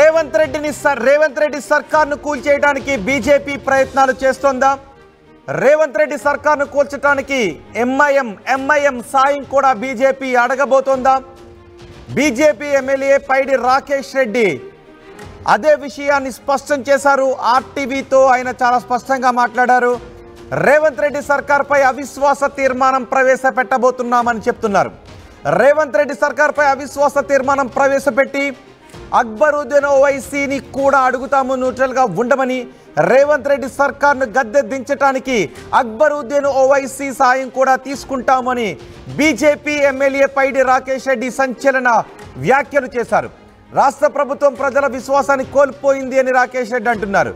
Revanth Reddy సర్కార్ను కూల్చేయడానికి BJP ప్రయత్నాలు చేస్తోందా? Revanth Reddy సర్కార్ను కూల్చడానికి MIM సాయం కూడా BJP అడగబోతోందా? BJP MLA Paidi Rakesh Reddy అదే విషయాన్ని స్పష్టం చేశారు. ఆర్టీవీతో ఆయన చాలా స్పష్టంగా మాట్లాడారు. రేవంత్ రెడ్డి సర్కార్పై అవిశ్వాస తీర్మానం ప్రవేశపెట్టబోతున్నామని చెప్తున్నారు. రేవంత్ రెడ్డి సర్కార్పై అవిశ్వాస తీర్మానం ప్రవేశపెట్టి అక్బరుద్దీన్ ఓవైసీని కూడా అడుగుతాము న్యూట్రల్గా ఉండమని, రేవంత్ రెడ్డి సర్కార్ను గద్దె దించడానికి అక్బరుద్దీన్ ఓవైసీ సాయం కూడా తీసుకుంటామని బీజేపీ ఎమ్మెల్యే పైడి రాకేష్ రెడ్డి సంచలన వ్యాఖ్యలు చేశారు. రాష్ట్ర ప్రభుత్వం ప్రజల విశ్వాసాన్ని కోల్పోయింది అని రాకేష్ రెడ్డి అంటున్నారు.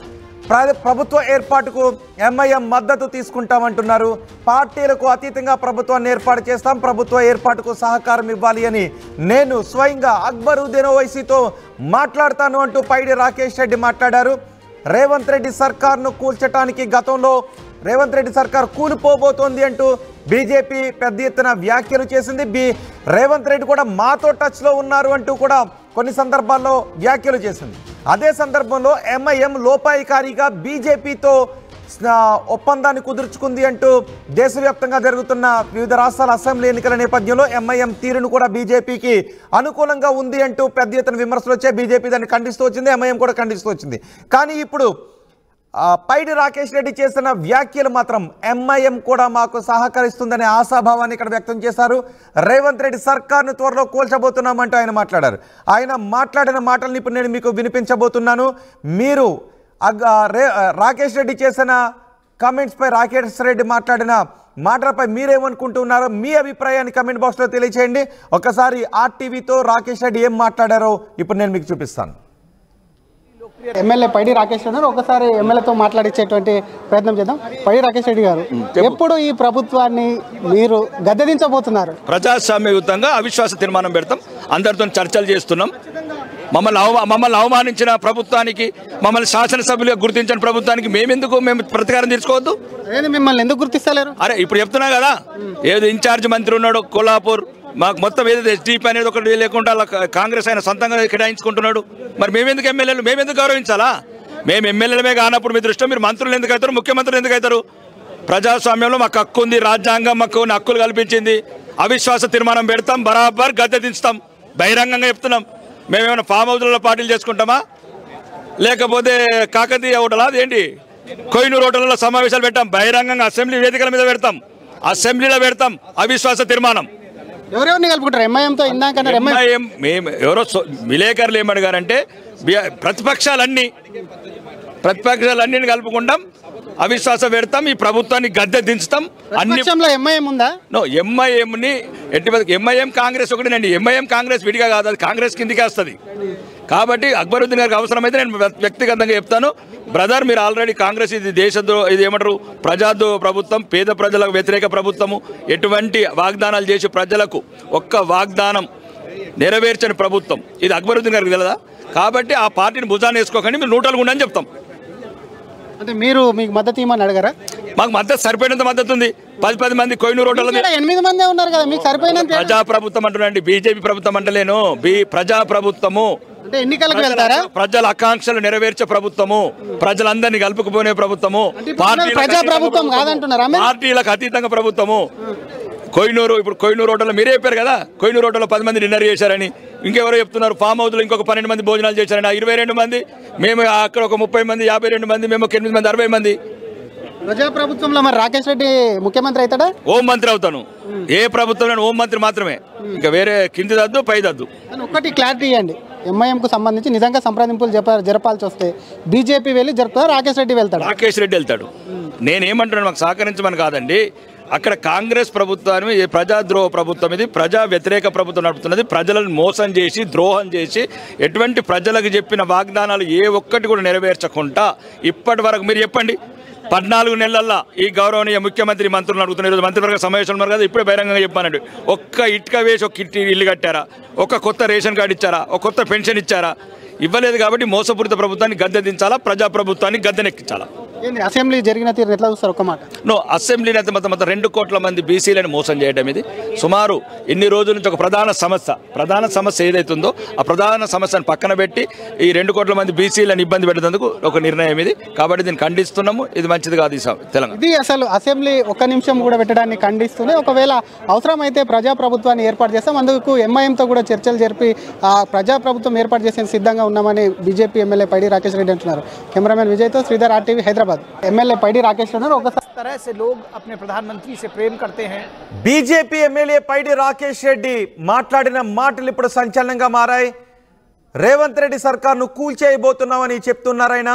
ప్రభుత్వ ఏర్పాటుకు ఎంఐఎం మద్దతు తీసుకుంటామంటున్నారు. పార్టీలకు అతీతంగా ప్రభుత్వాన్ని ఏర్పాటు చేస్తాం, ప్రభుత్వ ఏర్పాటుకు సహకారం ఇవ్వాలి అని నేను స్వయంగా అక్బరుద్దీన్ ఓవైసీతో మాట్లాడతాను అంటూ పైడి రాకేష్ రెడ్డి మాట్లాడారు. రేవంత్ రెడ్డి సర్కార్ను కూల్చడానికి గతంలో రేవంత్ రెడ్డి సర్కార్ కూలిపోబోతోంది అంటూ బీజేపీ పెద్ద ఎత్తున వ్యాఖ్యలు చేసింది. రేవంత్ రెడ్డి కూడా మాతో టచ్లో ఉన్నారు అంటూ కూడా కొన్ని సందర్భాల్లో వ్యాఖ్యలు చేసింది. అదే సందర్భంలో ఎంఐఎం లోపాయికారిగా బీజేపీతో ఒప్పందాన్ని కుదుర్చుకుంది అంటూ దేశవ్యాప్తంగా జరుగుతున్న వివిధ రాష్ట్రాల అసెంబ్లీ ఎన్నికల నేపథ్యంలో ఎంఐఎం తీరును కూడా బీజేపీకి అనుకూలంగా ఉంది అంటూ పెద్ద ఎత్తున విమర్శలు వచ్చాయి. బీజేపీ దాన్ని ఖండిస్తూ వచ్చింది, ఎంఐఎం కూడా ఖండిస్తూ వచ్చింది. కానీ ఇప్పుడు పైడి రాకేష్ రెడ్డి చేసిన వ్యాఖ్యలు మాత్రం ఎంఐఎం కూడా మాకు సహకరిస్తుందనే ఆశాభావాన్ని ఇక్కడ వ్యక్తం చేశారు. రేవంత్ రెడ్డి సర్కార్ను త్వరలో కూల్చబోతున్నామంటూ ఆయన మాట్లాడారు. ఆయన మాట్లాడిన మాటల్ని ఇప్పుడు నేను మీకు వినిపించబోతున్నాను. మీరు రాకేష్ రెడ్డి చేసిన కామెంట్స్పై, రాకేష్ రెడ్డి మాట్లాడిన మాటలపై మీరేమనుకుంటున్నారో మీ అభిప్రాయాన్ని కామెంట్ బాక్స్లో తెలియచేయండి. ఒకసారి ఆర్టీవీతో రాకేష్ రెడ్డి ఏం మాట్లాడారో ఇప్పుడు నేను మీకు చూపిస్తాను. ఎమ్మెల్యే పైడి రాకేష్ రెడ్డి ఒకసారి ఎమ్మెల్యేతో మాట్లాడించేటువంటి ప్రయత్నం చేద్దాం. పైడి రాకేష్ రెడ్డి గారు, ఎప్పుడు ఈ ప్రభుత్వాన్ని మీరు గద్దెదించబోతున్నారు? ప్రజాస్వామ్యయుతంగా అవిశ్వాస తీర్మానం పెడతాం, అందరితో చర్చలు చేస్తున్నాం. మమ్మల్ని అవమానించిన ప్రభుత్వానికి, మమ్మల్ని శాసనసభ్యులుగా గుర్తించిన ప్రభుత్వానికి మేము ప్రతీకారం తీర్చుకోవద్దు. మిమ్మల్ని ఎందుకు గుర్తిస్తలేరు? అరే ఇప్పుడు చెప్తున్నా కదా, ఏదో ఇన్ఛార్జ్ మంత్రి ఉన్నాడు కొల్లాపూర్, మాకు మొత్తం ఏదైతే ఎస్డీపీ అనేది ఒకటి లేకుండా కాంగ్రెస్ ఆయన సొంతంగా కేటాయించుకుంటున్నాడు. మరి మేమెందుకు ఎమ్మెల్యేలు, మేమెందుకు గౌరవించాలా? మేము ఎమ్మెల్యేలమే కానప్పుడు మీ దృష్టిలో మీరు మంత్రులు ఎందుకు అవుతారు, ముఖ్యమంత్రులు ఎందుకు అవుతారు? ప్రజాస్వామ్యంలో మాకు హక్కు ఉంది, రాజ్యాంగం మాకు హక్కులు కల్పించింది. అవిశ్వాస తీర్మానం పెడతాం, బరాబర్ గద్దె దించుతాం, బహిరంగంగా చెప్తున్నాం. మేమేమైనా ఫామ్ హౌస్లలో పార్టీలు చేసుకుంటామా, లేకపోతే కాకతీయ హోటల్ అదేంటి కోహినూరు హోటల్లో సమావేశాలు పెట్టాం, బహిరంగంగా అసెంబ్లీ వేదికల మీద పెడతాం, అసెంబ్లీలో పెడతాం అవిశ్వాస తీర్మానం. ఎవరెవరిని కలుపుకుంటారు ఎంఐఎంతో? ఎంఐఎం మేము ఎవరో విలేకరులు ఏమడిగారంటే ప్రతిపక్షాలన్నీ కలుపుకుంటాం, అవిశ్వాస పెడతాం, ఈ ప్రభుత్వాన్ని గద్దె దించుతాం. అన్ని ఎంఐఎం ఉందా? నో, ఎంఐఎంని ఎంఐఎం కాంగ్రెస్ ఒకటేనండి. ఎంఐఎం కాంగ్రెస్ విడిగా కాదు, అది కాంగ్రెస్ కిందికి వస్తుంది. కాబట్టి అక్బరుద్దీన్ గారికి అవసరమైతే నేను వ్యక్తిగతంగా చెప్తాను, బ్రదర్ మీరు ఆల్రెడీ కాంగ్రెస్ ఇది ఇది ఏమంటారు ప్రజాద్రోహ ప్రభుత్వం, పేద ప్రజలకు వ్యతిరేక ప్రభుత్వము, ఎటువంటి వాగ్దానాలు చేసి ప్రజలకు ఒక్క వాగ్దానం నెరవేర్చని ప్రభుత్వం ఇది. అక్బరుద్దీన్ గారికి తెలియదా? కాబట్టి ఆ పార్టీని భుజాన్ని వేసుకోకండి, మీరు నూటలు ఉండని చెప్తాం. అంటే మీకు మద్దతు ఇవ్వమని అడగరా? మాకు మద్దతు సరిపోయినంత మద్దతు ఉంది. 10 మంది కోహినూరు రోడ్లలో 8 మంది ఉన్నారు కదా, మీకు సరిపోయినంత. ప్రజాప్రభుత్వం అంటున్నాండి, బీజేపీ ప్రభుత్వం అంటలేను. ప్రజాప్రభుత్వము అంటే ఎన్నికలకు వెళ్తారా? ప్రజల ఆకాంక్షలు నెరవేర్చే ప్రభుత్వము, ప్రజలందరినీ కలుపుకుపోయే ప్రభుత్వము, ప్రజాప్రభుత్వం కాదంటున్నారా? పార్టీలకు అతీతంగా ప్రభుత్వము. ఇప్పుడు కోహినూరు రోడ్లలో మీరే చెప్పారు కదా, కోహినూరు రోడ్లలో 10 మంది డిన్నర్ చేశారని. ఇంకెవరో చెప్తున్నారు ఫామ్ హౌస్లో ఇంకొక 12 మంది భోజనాలు చేశారని. 22 మంది, మేము అక్కడ ఒక 30 మంది, 52 మంది, మేము 8 మంది, 60 మంది. ప్రజాప్రభుత్వంలో మరి రాకేష్ రెడ్డి ముఖ్యమంత్రి అవుతాడా? హోం మంత్రి అవుతాను. ఏ ప్రభుత్వం హోం మంత్రి మాత్రమే, ఇంకా వేరే కింది దద్దు పై దద్దు. ఒక్కటి క్లారిటీ ఇవ్వండి, ఎంఐఎంకు సంబంధించి నిజంగా సంప్రదింపులు జరపాల్సి వస్తే బీజేపీ వెళ్ళి జరుపుతారు, రాకేష్ రెడ్డి వెళ్తాడు? రాకేష్ రెడ్డి వెళ్తాడు. నేనేమంటున్నాను, మాకు సహకరించమని కాదండి. అక్కడ కాంగ్రెస్ ప్రభుత్వాన్ని ప్రజాద్రోహ ప్రభుత్వం, ఇది ప్రజా వ్యతిరేక ప్రభుత్వం నడుపుతున్నది. ప్రజలను మోసం చేసి, ద్రోహం చేసి, ఎటువంటి ప్రజలకు చెప్పిన వాగ్దానాలు ఏ ఒక్కటి కూడా నెరవేర్చకుండా ఇప్పటి వరకు మీరు చెప్పండి, 14 నెలల్లో ఈ గౌరవనీయ ముఖ్యమంత్రి మంత్రులు అడుగుతున్నారు. ఈరోజు మంత్రివర్గ సమావేశం ఉన్నారు కదా, ఇప్పుడే బహిరంగంగా చెప్పానండి. ఒక్క ఇటుక వేసి ఒక ఇల్లు కట్టారా? ఒక కొత్త రేషన్ కార్డు ఇచ్చారా? ఒక కొత్త పెన్షన్ ఇచ్చారా? ఇవ్వలేదు. కాబట్టి మోసపూరిత ప్రభుత్వాన్ని గద్దె దించాలా, ప్రజాప్రభుత్వాన్ని గద్దెనెక్కించాలా. ఏంది అసెంబ్లీ జరిగిన తీరు ఎట్లా చూస్తారు ఒక మాట? అసెంబ్లీని అయితే మొత్తం 2 కోట్ల మంది బీసీలను మోసం చేయడం ఇది సుమారు ఇన్ని రోజుల నుంచి ఒక ప్రధాన సమస్య ఏదైతుందో ఆ ప్రధాన సమస్యను పక్కన పెట్టి ఈ 2 కోట్ల మంది బీసీలను ఇబ్బంది పెట్టేందుకు ఒక నిర్ణయం ఇది. కాబట్టి దీన్ని ఖండిస్తున్నాము. ఇది మంచిది కాదు ఈ తెలంగాణ. ఇది అసలు అసెంబ్లీ ఒక్క నిమిషం కూడా పెట్టడాన్ని ఖండిస్తూనే ఒకవేళ అవసరమైతే ప్రజాప్రభుత్వాన్ని ఏర్పాటు చేస్తాం, అందుకు ఎంఐఎంతో కూడా చర్చలు జరిపి ప్రజాప్రభుత్వం ఏర్పాటు చేసే సిద్ధంగా ఉన్నామని బీజేపీ ఎమ్మెల్యే పైడి రాకేష్ రెడ్డి అంటున్నారు. కెమెరామెన్ విజయ్తో శ్రీధర్, RTV హైదరాబాద్. ఎమ్మెల్యే పైడి రాకేష్ రెడ్డి तरह से लोग अपने प्रधानमंत्री से प्रेम करते हैं. బీజేపీ ఎమ్మెల్యే పైడి రాకేష్ రెడ్డి మాట్లాడిన మాటలు ఇప్పుడు సంచలనంగా మారాయి. రేవంత్ రెడ్డి సర్కార్ను కూల్చేయబోతున్నామని చెప్తున్నారు ఆయన.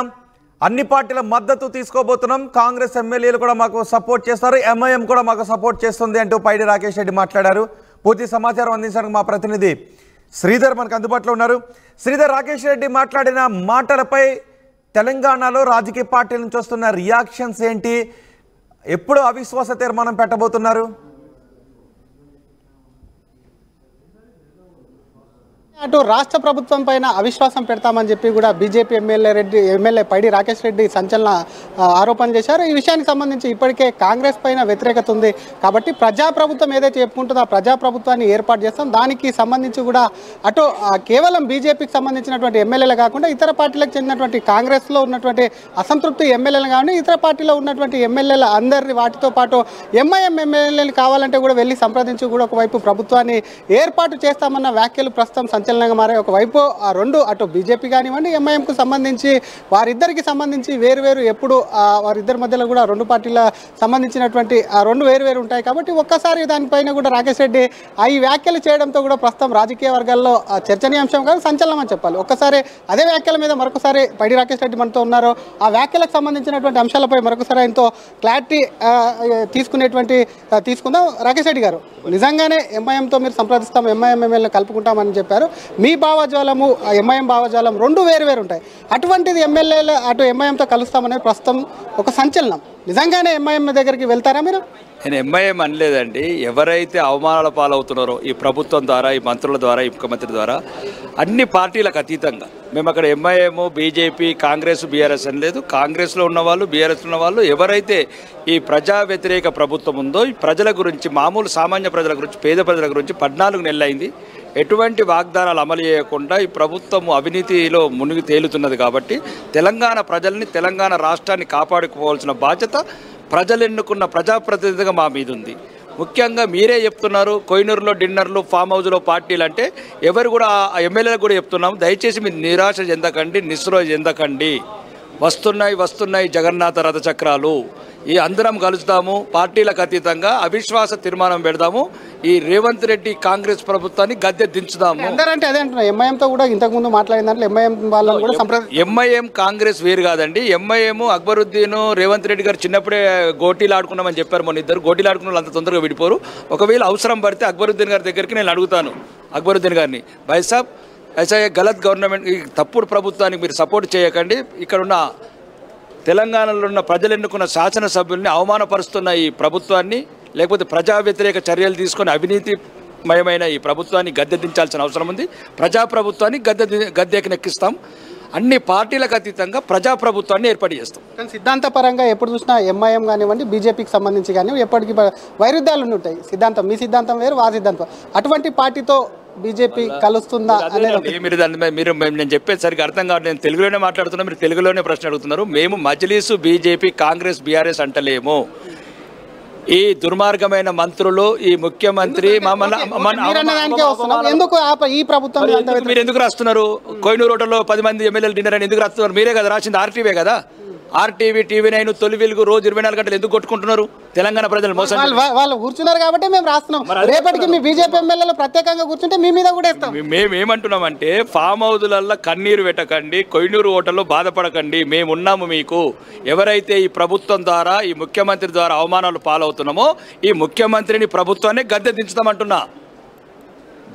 అన్ని పార్టీల మద్దతు తీసుకోబోతున్నాం, కాంగ్రెస్ ఎమ్మెల్యేలు కూడా మాకు సపోర్ట్ చేస్తారు, ఎంఐఎం కూడా మాకు సపోర్ట్ చేస్తుంది అంటూ పైడి రాకేష్ రెడ్డి మాట్లాడారు. పూర్తి సమాచారం అందించడానికి మా ప్రతినిధి శ్రీధర్ మనకు అందుబాటులో ఉన్నారు. శ్రీధర్, రాకేష్ రెడ్డి మాట్లాడిన మాటలపై తెలంగాణలో రాజకీయ పార్టీల నుంచి వస్తున్న రియాక్షన్స్ ఏంటి? ఎప్పుడు అవిశ్వాస తీర్మానం పెట్టబోతున్నారు? అటు రాష్ట్ర ప్రభుత్వం పైన అవిశ్వాసం పెడతామని చెప్పి కూడా బీజేపీ ఎమ్మెల్యే పైడి రాకేష్ రెడ్డి సంచలన ఆరోపణ చేశారు. ఈ విషయానికి సంబంధించి ఇప్పటికే కాంగ్రెస్ పైన వ్యతిరేకత ఉంది కాబట్టి ప్రజాప్రభుత్వం ఏదైతే చెప్పుకుంటుందో ఆ ప్రజాప్రభుత్వాన్ని ఏర్పాటు చేస్తాం, దానికి సంబంధించి కూడా అటు కేవలం బీజేపీకి సంబంధించినటువంటి ఎమ్మెల్యేలు కాకుండా ఇతర పార్టీలకు చెందినటువంటి కాంగ్రెస్లో ఉన్నటువంటి అసంతృప్తి ఎమ్మెల్యేలు కానీ ఇతర పార్టీలో ఉన్నటువంటి ఎమ్మెల్యేలు అందరినీ వాటితో పాటు ఎంఐఎం ఎమ్మెల్యేలు కావాలంటే కూడా వెళ్ళి సంప్రదించి కూడా ఒకవైపు ప్రభుత్వాన్ని ఏర్పాటు చేస్తామన్న వ్యాఖ్యలు ప్రస్తుతం సంచలనంగా మారాయి. ఒకవైపు ఆ రెండు అటు బీజేపీ కానివ్వండి ఎంఐఎంకు సంబంధించి వారిద్దరికి సంబంధించి వేరు ఎప్పుడు వారిద్దరి మధ్యలో కూడా 2 పార్టీల సంబంధించినటువంటి ఆ 2 వేరు ఉంటాయి కాబట్టి ఒక్కసారి దానిపైన కూడా రాకేష్ రెడ్డి ఈ వ్యాఖ్యలు చేయడంతో కూడా ప్రస్తుతం రాజకీయ వర్గాల్లో చర్చనీయాంశం కాదు, సంచలనం అని చెప్పాలి. ఒక్కసారి అదే వ్యాఖ్యల మీద మరొకసారి పైడి రాకేష్ రెడ్డి మనతో ఉన్నారు. ఆ వ్యాఖ్యలకు సంబంధించినటువంటి అంశాలపై మరొకసారి ఆయనతో క్లారిటీ తీసుకుందాం. రాకేష్ రెడ్డి గారు, నిజంగానే ఎంఐఎంతో మీరు సంప్రదిస్తాం, ఎంఐఎం ఎమ్మెల్యేలను కలుపుకుంటామని చెప్పారు. మీ భావజాలము ఎంఐఎం భావజాలం 2 వేరు ఉంటాయి. అటువంటిది ఎమ్మెల్యేలు అటు ఎంఐఎంతో కలుస్తామనేది ప్రస్తుతం ఒక సంచలనం. నిజంగానే ఎంఐఎం దగ్గరికి వెళ్తారా మీరు? నేను ఎంఐఎం అనలేదండి. ఎవరైతే అవమానాల పాలవుతున్నారో ఈ ప్రభుత్వం ద్వారా, ఈ మంత్రుల ద్వారా, ఈ ముఖ్యమంత్రి ద్వారా అన్ని పార్టీలకు అతీతంగా మేము అక్కడ ఎంఐఎం, బీజేపీ, కాంగ్రెస్, బీఆర్ఎస్ అని లేదు. కాంగ్రెస్లో ఉన్నవాళ్ళు, బీఆర్ఎస్లో ఉన్నవాళ్ళు ఎవరైతే ఈ ప్రజా వ్యతిరేక ప్రభుత్వం ఉందో ఈ ప్రజల గురించి, మామూలు సామాన్య ప్రజల గురించి, పేద ప్రజల గురించి 14 నెలలు అయింది ఎటువంటి వాగ్దానాలు అమలు చేయకుండా ఈ ప్రభుత్వం అవినీతిలో మునిగి తేలుతున్నది. కాబట్టి తెలంగాణ ప్రజల్ని, తెలంగాణ రాష్ట్రాన్ని కాపాడుకోవాల్సిన బాధ్యత ప్రజలు ఎన్నుకున్న ప్రజాప్రతినిధిగా మా మీద ఉంది. ముఖ్యంగా మీరే చెప్తున్నారు కోయినూరులో డిన్నర్లు, ఫామ్ హౌస్లో పార్టీలు అంటే ఎవరు కూడా ఆ ఎమ్మెల్యేలకు కూడా చెప్తున్నాం, దయచేసి మీరు నిరాశ చెందకండి, నిస్సృహ చెందకండి. వస్తున్నాయి జగన్నాథ రథ చక్రాలు. ఈ అందరం కలుస్తాము, పార్టీలకు అతీతంగా అవిశ్వాస తీర్మానం పెడదాము, ఈ రేవంత్ రెడ్డి కాంగ్రెస్ ప్రభుత్వాన్ని గద్దె దించుదాము. అందరంటే అదే అంటున్నారు. ఎంఐఎంతో కూడా ఇంతకుముందు మాట్లాడిన దాంట్లో ఎంఐఎం వాళ్ళని కూడా ఎంఐఎం కాంగ్రెస్ వేరు కాదండి. ఎంఐఎం అక్బరుద్దీన్, రేవంత్ రెడ్డి గారు చిన్నప్పుడే గోటీలు ఆడుకున్నామని చెప్పారు. మొన్న ఇద్దరు గోటీలు ఆడుకున్న వాళ్ళు అంత తొందరగా విడిపోరు. ఒకవేళ అవసరం పడితే అక్బరుద్దీన్ గారి దగ్గరికి నేను అడుగుతాను, అక్బరుద్దీన్ గారిని, భాయ్ సాబ్ ఐసా గలత్ గవర్నమెంట్, తప్పుడు ప్రభుత్వానికి మీరు సపోర్ట్ చేయకండి, ఇక్కడున్న తెలంగాణలో ఉన్న ప్రజలు ఎన్నుకున్న శాసనసభ్యుల్ని అవమానపరుస్తున్న ఈ ప్రభుత్వాన్ని, లేకపోతే ప్రజా వ్యతిరేక చర్యలు తీసుకొని అవినీతిమయమైన ఈ ప్రభుత్వాన్ని గద్దె దించాల్సిన అవసరం ఉంది. ప్రజాప్రభుత్వాన్ని గద్దెకెక్కిస్తాం. అన్ని పార్టీలకు అతీతంగా ప్రజాప్రభుత్వాన్ని ఏర్పాటు చేస్తాం. కానీ సిద్ధాంతపరంగా ఎప్పుడు చూసినా ఎంఐఎం కానివ్వండి, బీజేపీకి సంబంధించి కానీ ఎప్పటికీ వైరుధ్యాలు ఉంటాయి. సిద్ధాంతం, మీ సిద్ధాంతం వేరు, వా సిద్ధాంతం. అటువంటి పార్టీతో బీజేపీ కలుస్తుందా అనేది మీరు నేను చెప్పేది సరిగ్గా అర్థం కాదు. నేను తెలుగులోనే మాట్లాడుతున్నా, మీరు తెలుగులోనే ప్రశ్న అడుగుతున్నారు. మేము మజ్లిసు, బీజేపీ, కాంగ్రెస్, బీఆర్ఎస్ అంటలేము. ఈ దుర్మార్గమైన మంత్రులు, ఈ ముఖ్యమంత్రి మీరు ఎందుకు రాస్తున్నారు? కోయినూరు హోటల్లో 10 మంది ఎమ్మెల్యేలు డిన్నర్ అని ఎందుకు రాస్తున్నారు? మీరే కదా రాసింది, ఆర్టీవీ కదా. RTV, TV9, తొలి వెలుగు రోజు 24 గంటలు ఎందుకు కొట్టుకుంటున్నారు? తెలంగాణ ప్రజలు మోసం వాళ్ళు కూర్చున్నారు కాబట్టి మేము రాస్తున్నాం. రేపటికి మీ బీజేపీ ఎమ్మెల్యేలు ప్రత్యేకంగా కూర్చుంటే మీ మీద కూడా ఇస్తాం. మేమేమంటున్నామంటే ఫామ్ హౌస్లలో కన్నీరు పెట్టకండి, కోయినూరు హోటల్లో బాధపడకండి, మేమున్నాము మీకు. ఎవరైతే ఈ ప్రభుత్వం ద్వారా, ఈ ముఖ్యమంత్రి ద్వారా అవమానాలు పాలవుతున్నామో ఈ ముఖ్యమంత్రిని, ప్రభుత్వాన్ని గద్దె దించుతామంటున్నా.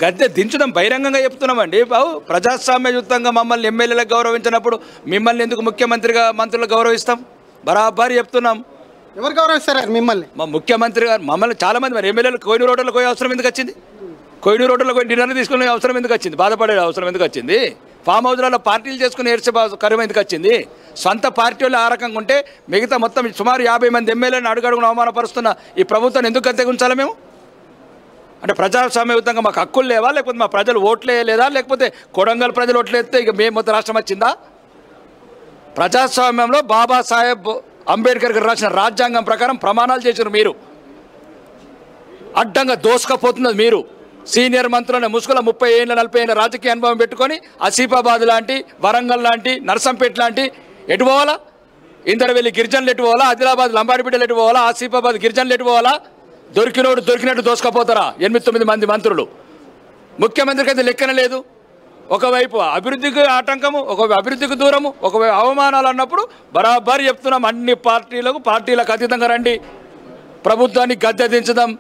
గద్దె దించడం బహిరంగంగా చెప్తున్నామండి. బాబు, ప్రజాస్వామ్యయుతంగా మమ్మల్ని ఎమ్మెల్యేలకు గౌరవించినప్పుడు మిమ్మల్ని ఎందుకు ముఖ్యమంత్రిగా, మంత్రులకు గౌరవిస్తాం? బరాబర్ చెప్తున్నాం. ఎవరు గౌరవిస్తారు మిమ్మల్ని? మా ముఖ్యమంత్రి గారు మమ్మల్ని చాలా మంది మరి ఎమ్మెల్యేలు కోయినూరు హోటల్లో పోయే అవసరం ఎందుకు వచ్చింది? కోయినూరు హోటల్లో పోయి డిన్నర్ తీసుకునే అవసరం ఎందుకు వచ్చింది? బాధపడే అవసరం ఎందుకు వచ్చింది? ఫామ్ హౌస్లలో పార్టీలు చేసుకుని ఏడ్చే కరువు ఎందుకు వచ్చింది? సొంత పార్టీ వాళ్ళు ఆ రకంగా ఉంటే మిగతా మొత్తం సుమారు 50 మంది ఎమ్మెల్యేలను అడుగడుగున అవమానపరుస్తున్న ఈ ప్రభుత్వాన్ని ఎందుకు గద్దెగుంచాలి మేము? అంటే ప్రజాస్వామ్యయుతంగా మాకు హక్కులు లేవా, లేకపోతే మా ప్రజలు ఓట్లే లేదా, లేకపోతే కొడంగల్ ప్రజలు ఓట్లేస్తే ఇక మేము మొత్తం రాష్ట్రం వచ్చిందా? ప్రజాస్వామ్యంలో బాబాసాహెబ్ అంబేద్కర్ గారు రాసిన రాజ్యాంగం ప్రకారం ప్రమాణాలు చేశారు. మీరు అడ్డంగా దోసుకపోతున్నది మీరు. సీనియర్ మంత్రుల ముసుగుల 30 ఏళ్ళ 40 ఏళ్ళ రాజకీయ అనుభవం పెట్టుకొని ఆసిఫాబాద్ లాంటి, వరంగల్ లాంటి, నర్సంపేట లాంటి ఎటు పోవాలా? ఇందరవెల్లి గిరిజనులు ఎటు పోవాలా? ఆదిలాబాద్ లంబాడిబిడ్డలు ఎటు పోవాలా? ఆసిఫాబాద్ గిరిజనులు ఎటు పోవాలా? దొరికినోడు దొరికినట్టు దోసుకపోతారా 8-9 మంది మంత్రులు? ముఖ్యమంత్రికి అయితే లెక్కన లేదు. ఒకవైపు అభివృద్ధికి ఆటంకము, ఒకవైపు అభివృద్ధికి దూరము, ఒకవైపు అవమానాలు అన్నప్పుడు బరాబర్ చెప్తున్నాం అన్ని పార్టీలకు అతీతంగా రండి, ప్రభుత్వాన్ని గద్దె దించుదాం.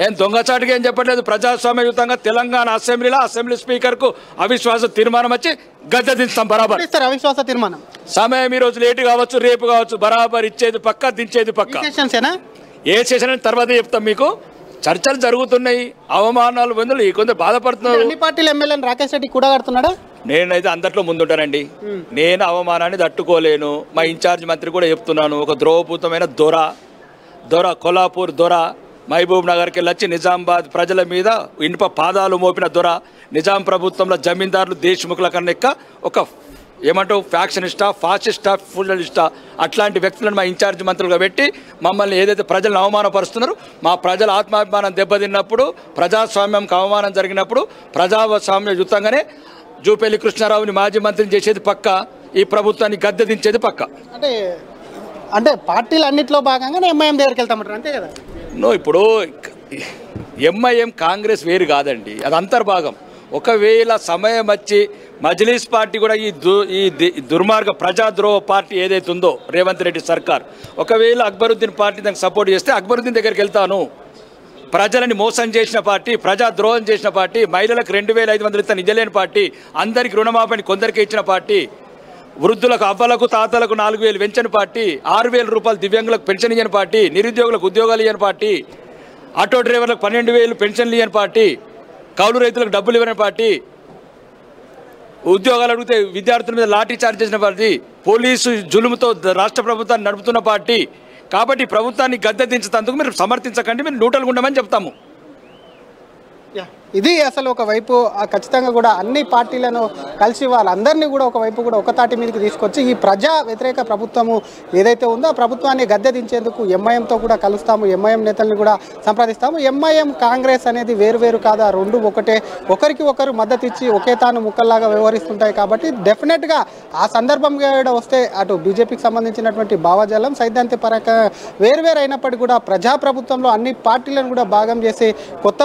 ఏం దొంగచాటుగా ఏం చెప్పట్లేదు. ప్రజాస్వామ్యయుతంగా తెలంగాణ అసెంబ్లీ స్పీకర్కు అవిశ్వాస తీర్మానం వచ్చి గద్దె దించుతాం బరాబర్. అవిశ్వాస తీర్మానం సమయం ఈ రోజు లేటు కావచ్చు, రేపు కావచ్చు, బరాబర్ ఇచ్చేది పక్క, దించేది పక్క. ఏ సెషన్ తర్వాత చెప్తాం మీకు. చర్చలు జరుగుతున్నాయి, అవమానాలు పొందులు కొందరు బాధపడుతున్నారు. అన్ని పార్టీల ఎమ్మెల్యేలు రాకేష్ రెడ్డి కూడా కడుతున్నాడా? నేనైతే అందట్లో ముందుంటానండి. నేను అవమానాన్ని తట్టుకోలేను. మా ఇన్ఛార్జ్ మంత్రి కూడా చెప్తున్నాను. ఒక ద్రోహపూతమైన దొర కొల్లాపూర్ దొర మహబూబ్ నగర్కి వెళ్ళి వచ్చి నిజామాబాద్ ప్రజల మీద ఇనుప పాదాలు మోపిన దొర, నిజాం ప్రభుత్వంలో జమీందారులు దేశముఖుల కన్నా ఒక ఏమంటావు ఫ్యాక్షనిస్టా, ఫాసిస్టా, ఫుడలిస్టా అట్లాంటి వ్యక్తులను మా ఇన్ఛార్జ్ మంత్రులుగా పెట్టి మమ్మల్ని ఏదైతే ప్రజలను అవమానపరుస్తున్నారో, మా ప్రజల ఆత్మాభిమానం దెబ్బతిన్నప్పుడు, ప్రజాస్వామ్యంకి అవమానం జరిగినప్పుడు ప్రజాస్వామ్యయుతంగానే జూపల్లి కృష్ణారావుని మాజీ మంత్రిని చేసేది పక్క, ఈ ప్రభుత్వాన్ని గద్దె దించేది పక్క. అంటే పార్టీలు అన్నింటిలో భాగంగానే ఎంఐఎం దగ్గరికి వెళ్తామంటారు, అంతే కదా? ఇప్పుడు ఎంఐఎం కాంగ్రెస్ వేరు కాదండి, అది అంతర్భాగం. ఒకవేళ సమయం వచ్చి మజ్లీస్ పార్టీ కూడా ఈ దుర్మార్గ ప్రజాద్రోహ పార్టీ ఏదైతే ఉందో రేవంత్ రెడ్డి సర్కార్, ఒకవేళ అక్బరుద్దీన్ పార్టీ దానికి సపోర్ట్ చేస్తే అక్బరుద్దీన్ దగ్గరికి వెళ్తాను. ప్రజలని మోసం చేసిన పార్టీ, ప్రజాద్రోహం చేసిన పార్టీ, మహిళలకు 2500 ఇస్తాను ఇవ్వలేని పార్టీ, అందరికి రుణమాఫీని కొందరికి ఇచ్చిన పార్టీ, వృద్ధులకు అవ్వలకు తాతలకు 4000 పెంచని పార్టీ, 6000 రూపాయలు దివ్యాంగులకు పెన్షన్ ఇవ్వని పార్టీ, నిరుద్యోగులకు ఉద్యోగాలు ఇవ్వని పార్టీ, ఆటో డ్రైవర్లకు 12,000 పెన్షన్లు ఇవ్వని పార్టీ, కౌలు రైతులకు డబ్బులు ఇవ్వని పార్టీ, ఉద్యోగాలు అడిగితే విద్యార్థుల మీద లాఠీ చార్జ్ చేసిన పార్టీ, పోలీసు జులుముతో రాష్ట్ర ప్రభుత్వాన్ని నడుపుతున్న పార్టీ. కాబట్టి ప్రభుత్వాన్ని గద్దె దించేందుకు మీరు సమర్థించకండి, మీరు న్యూట్రల్గా ఉండమని చెప్తాము. ఇది అసలు ఒకవైపు ఖచ్చితంగా కూడా అన్ని పార్టీలను కలిసి వాళ్ళందరినీ కూడా ఒకవైపు కూడా ఒక తాటి మీదకి తీసుకొచ్చి ఈ ప్రజా వ్యతిరేక ప్రభుత్వము ఏదైతే ఉందో ఆ ప్రభుత్వాన్ని గద్దె దించేందుకు ఎంఐఎంతో కూడా కలుస్తాము, ఎంఐఎం నేతల్ని కూడా సంప్రదిస్తాము. ఎంఐఎం కాంగ్రెస్ అనేది వేరు కాదు, ఆ రెండు ఒకటే, ఒకరికి ఒకరు మద్దతు ఇచ్చి ఒకే తాను ముక్కల్లాగా వ్యవహరిస్తుంటాయి. కాబట్టి డెఫినెట్గా ఆ సందర్భంగా వస్తే అటు బీజేపీకి సంబంధించినటువంటి భావజాలం సైద్ధాంతిక పరంగా వేరు అయినప్పటికీ కూడా ప్రజాప్రభుత్వంలో అన్ని పార్టీలను కూడా భాగం చేసి కొత్త